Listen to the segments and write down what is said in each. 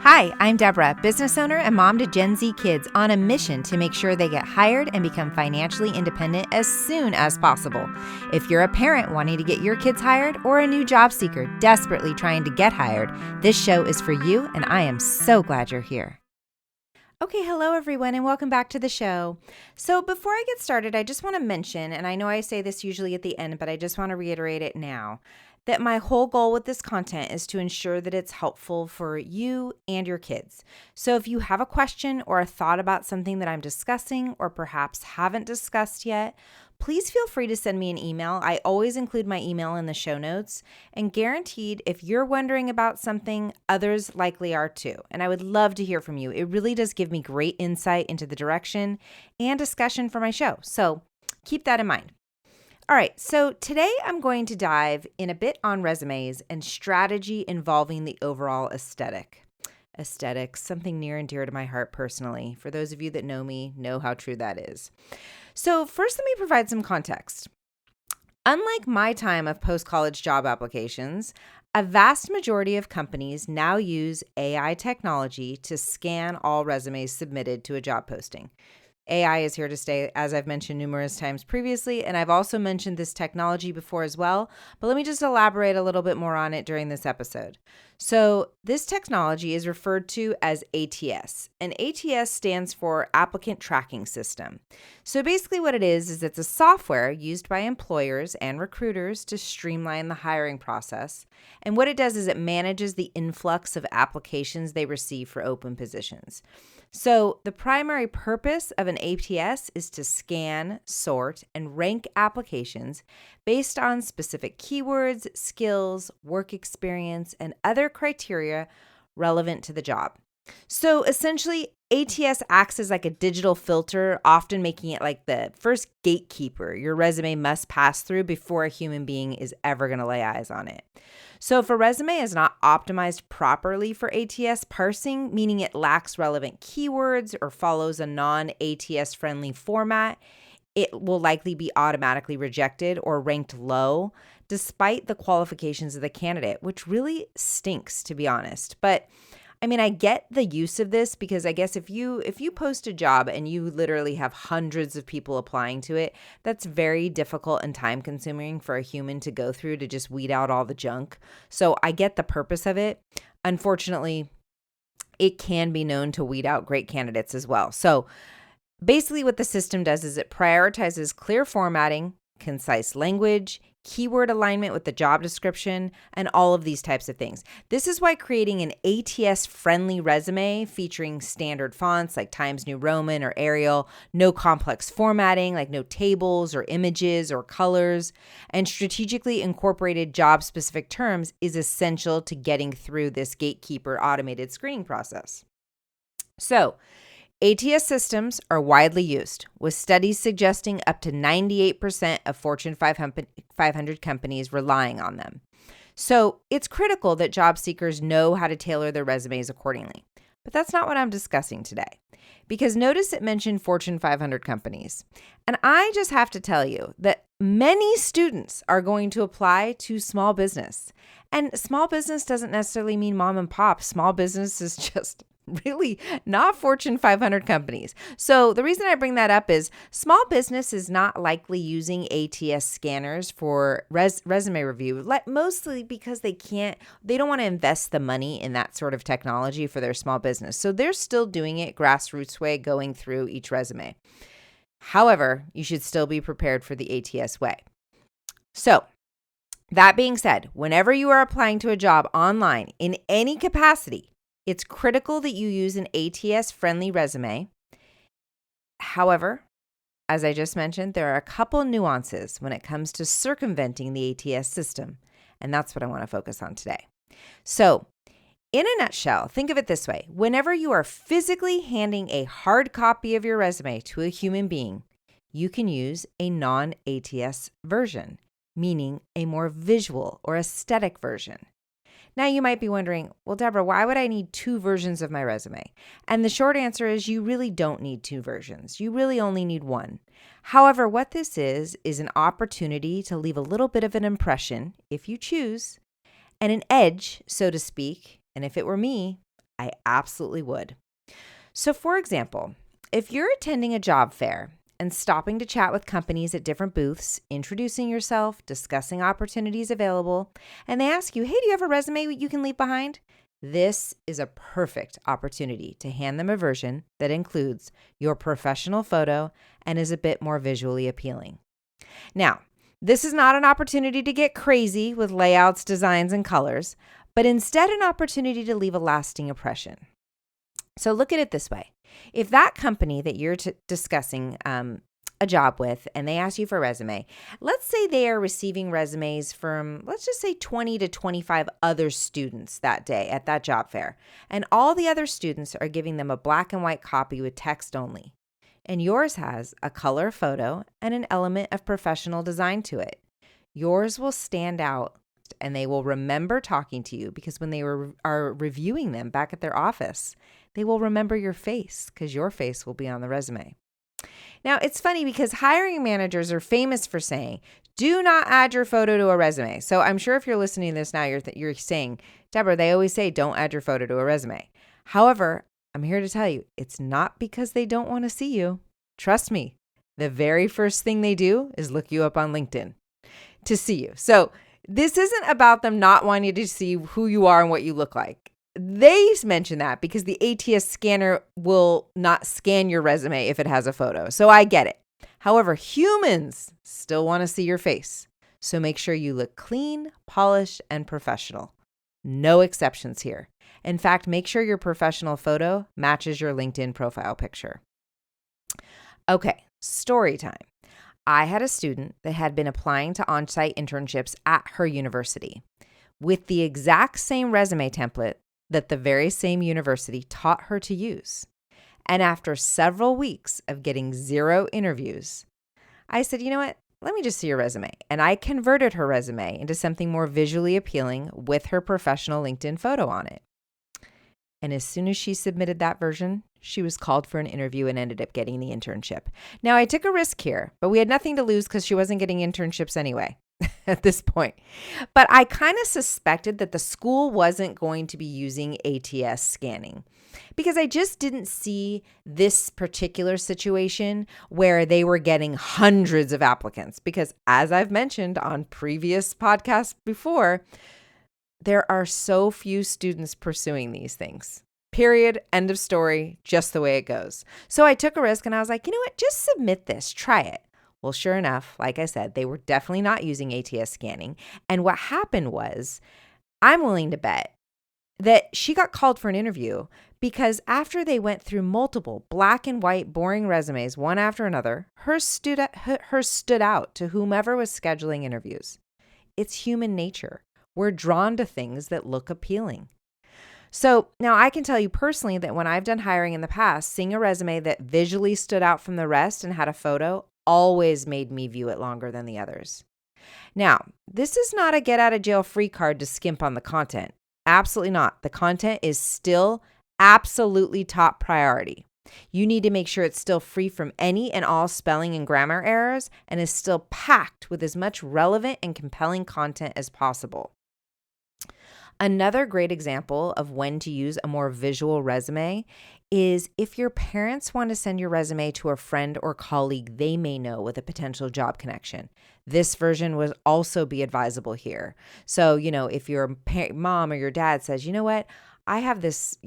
Hi, I'm Debra, business owner and mom to Gen Z kids on a mission to make sure they get hired and become financially independent as soon as possible. If you're a parent wanting to get your kids hired or a new job seeker desperately trying to get hired, this show is for you, and I am so glad you're here. Okay, hello everyone, and welcome back to the show. So before I get started, I just want to mention, and I know I say this usually at the end, but I just want to reiterate it now, that my whole goal with this content is to ensure that it's helpful for you and your kids. So if you have a question or a thought about something that I'm discussing or perhaps haven't discussed yet, please feel free to send me an email. I always include my email in the show notes, and guaranteed, if you're wondering about something, others likely are too. And I would love to hear from you. It really does give me great insight into the direction and discussion for my show. So keep that in mind. All right, so today I'm going to dive in a bit on resumes and strategy involving the overall aesthetic. Aesthetics, something near and dear to my heart personally. For those of you that know me, know how true that is. So first, let me provide some context. Unlike my time of post-college job applications, a vast majority of companies now use AI technology to scan all resumes submitted to a job posting. AI is here to stay, as I've mentioned numerous times previously, and I've also mentioned this technology before as well, but let me just elaborate a little bit more on it during this episode. So this technology is referred to as ATS, and ATS stands for Applicant Tracking System. So basically what it is it's a software used by employers and recruiters to streamline the hiring process, and what it does is it manages the influx of applications they receive for open positions. So the primary purpose of an ATS is to scan, sort, and rank applications based on specific keywords, skills, work experience, and other criteria relevant to the job. So essentially, ATS acts as like a digital filter, often making it like the first gatekeeper your resume must pass through before a human being is ever going to lay eyes on it. So if a resume is not optimized properly for ATS parsing, meaning it lacks relevant keywords or follows a non-ATS friendly format, it will likely be automatically rejected or ranked low, despite the qualifications of the candidate, which really stinks, to be honest. But I mean, I get the use of this because I guess if you post a job and you literally have hundreds of people applying to it, that's very difficult and time consuming for a human to go through to just weed out all the junk. So I get the purpose of it. Unfortunately, it can be known to weed out great candidates as well. So basically what the system does is it prioritizes clear formatting, concise language, keyword alignment with the job description, and all of these types of things. This is why creating an ATS-friendly resume featuring standard fonts like Times New Roman or Arial, no complex formatting like no tables or images or colors, and strategically incorporated job-specific terms is essential to getting through this gatekeeper automated screening process. So, ATS systems are widely used, with studies suggesting up to 98% of Fortune 500 companies relying on them. So it's critical that job seekers know how to tailor their resumes accordingly. But that's not what I'm discussing today, because notice it mentioned Fortune 500 companies. And I just have to tell you that many students are going to apply to small business. And small business doesn't necessarily mean mom and pop. Small business is just really not Fortune 500 companies. So the reason I bring that up is small business is not likely using ATS scanners for resume review, mostly because they don't want to invest the money in that sort of technology for their small business. So they're still doing it grassroots way, going through each resume. However, you should still be prepared for the ATS way. So that being said, whenever you are applying to a job online in any capacity, it's critical that you use an ATS-friendly resume. However, as I just mentioned, there are a couple nuances when it comes to circumventing the ATS system, and that's what I want to focus on today. So, in a nutshell, think of it this way. Whenever you are physically handing a hard copy of your resume to a human being, you can use a non-ATS version, meaning a more visual or aesthetic version. Now you might be wondering, well, Debra, why would I need two versions of my resume? And the short answer is you really don't need two versions. You really only need one. However, what this is an opportunity to leave a little bit of an impression, if you choose, and an edge, so to speak. And if it were me, I absolutely would. So, for example, if you're attending a job fair and stopping to chat with companies at different booths, introducing yourself, discussing opportunities available, and they ask you, hey, do you have a resume you can leave behind? This is a perfect opportunity to hand them a version that includes your professional photo and is a bit more visually appealing. Now, this is not an opportunity to get crazy with layouts, designs, and colors, but instead an opportunity to leave a lasting impression. So look at it this way. If that company that you're discussing a job with and they ask you for a resume, let's say they are receiving resumes from, let's just say 20 to 25 other students that day at that job fair, and all the other students are giving them a black and white copy with text only. And yours has a color photo and an element of professional design to it. Yours will stand out and they will remember talking to you because when they are reviewing them back at their office, they will remember your face because your face will be on the resume. Now, it's funny because hiring managers are famous for saying, do not add your photo to a resume. So I'm sure if you're listening to this now, you're saying, Debra, they always say, don't add your photo to a resume. However, I'm here to tell you, it's not because they don't want to see you. Trust me, the very first thing they do is look you up on LinkedIn to see you. So this isn't about them not wanting to see who you are and what you look like. They mention that because the ATS scanner will not scan your resume if it has a photo. So I get it. However, humans still want to see your face. So make sure you look clean, polished, and professional. No exceptions here. In fact, make sure your professional photo matches your LinkedIn profile picture. Okay, story time. I had a student that had been applying to on-site internships at her university with the exact same resume template that the very same university taught her to use. And after several weeks of getting 0 interviews, I said, you know what? Let me just see your resume. And I converted her resume into something more visually appealing with her professional LinkedIn photo on it. And as soon as she submitted that version, she was called for an interview and ended up getting the internship. Now, I took a risk here, but we had nothing to lose because she wasn't getting internships anyway at this point. But I kind of suspected that the school wasn't going to be using ATS scanning because I just didn't see this particular situation where they were getting hundreds of applicants. Because as I've mentioned on previous podcasts before, there are so few students pursuing these things. Period. End of story. Just the way it goes. So I took a risk and I was like, you know what? Just submit this. Try it. Well, sure enough, like I said, they were definitely not using ATS scanning. And what happened was, I'm willing to bet that she got called for an interview because after they went through multiple black and white boring resumes, one after another, hers stood out to whomever was scheduling interviews. It's human nature. We're drawn to things that look appealing. So now I can tell you personally that when I've done hiring in the past, seeing a resume that visually stood out from the rest and had a photo always made me view it longer than the others. Now, this is not a get out of jail free card to skimp on the content. Absolutely not. The content is still absolutely top priority. You need to make sure it's still free from any and all spelling and grammar errors and is still packed with as much relevant and compelling content as possible. Another great example of when to use a more visual resume is if your parents want to send your resume to a friend or colleague they may know with a potential job connection. This version would also be advisable here. So, if your mom or your dad says, you know what, I have this,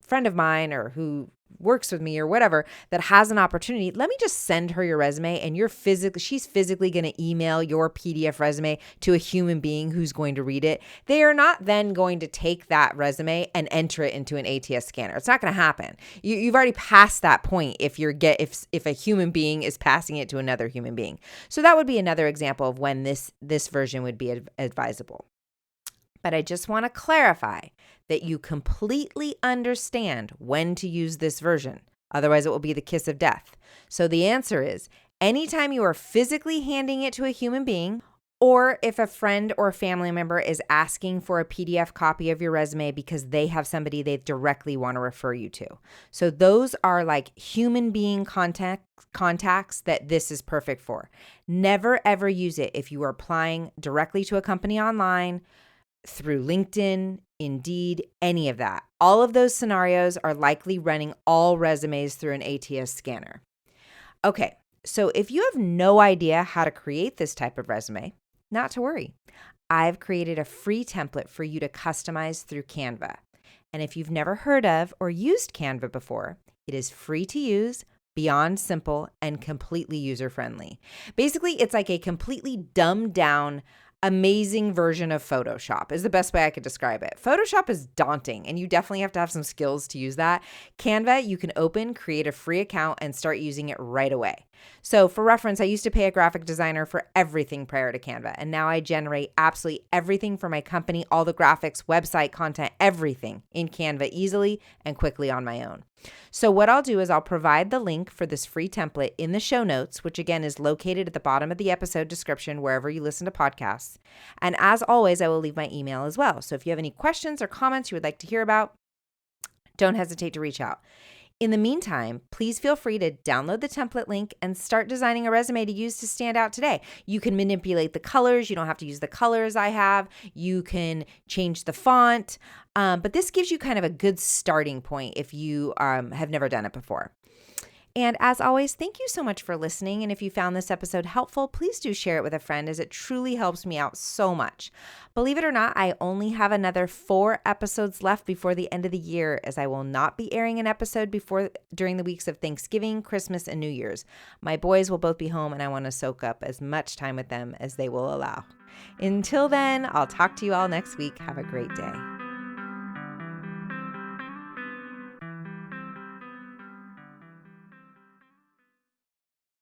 friend of mine or who works with me or whatever that has an opportunity, let me just send her your resume and she's physically going to email your PDF resume to a human being who's going to read it. They are not then going to take that resume and enter it into an ATS scanner. It's not going to happen. You've already passed that point if a human being is passing it to another human being. So that would be another example of when this version would be advisable. But I just want to clarify that you completely understand when to use this version. Otherwise, it will be the kiss of death. So the answer is, anytime you are physically handing it to a human being, or if a friend or family member is asking for a PDF copy of your resume because they have somebody they directly want to refer you to. So those are like human being contacts that this is perfect for. Never, ever use it if you are applying directly to a company online, through LinkedIn, Indeed, any of that. All of those scenarios are likely running all resumes through an ATS scanner. Okay, so if you have no idea how to create this type of resume, not to worry. I've created a free template for you to customize through Canva. And if you've never heard of or used Canva before, it is free to use, beyond simple, and completely user-friendly. Basically, it's like a completely dumbed down, amazing version of Photoshop is the best way I could describe it. Photoshop is daunting, and you definitely have to have some skills to use that. Canva, you can open, create a free account, and start using it right away. So for reference, I used to pay a graphic designer for everything prior to Canva, and now I generate absolutely everything for my company, all the graphics, website content, everything in Canva easily and quickly on my own. So what I'll do is I'll provide the link for this free template in the show notes, which again is located at the bottom of the episode description wherever you listen to podcasts. And as always, I will leave my email as well. So if you have any questions or comments you would like to hear about, don't hesitate to reach out. In the meantime, please feel free to download the template link and start designing a resume to use to stand out today. You can manipulate the colors. You don't have to use the colors I have. You can change the font. But this gives you kind of a good starting point if you have never done it before. And as always, thank you so much for listening. And if you found this episode helpful, please do share it with a friend, as it truly helps me out so much. Believe it or not, I only have another 4 episodes left before the end of the year, as I will not be airing an episode during the weeks of Thanksgiving, Christmas, and New Year's. My boys will both be home, and I want to soak up as much time with them as they will allow. Until then, I'll talk to you all next week. Have a great day.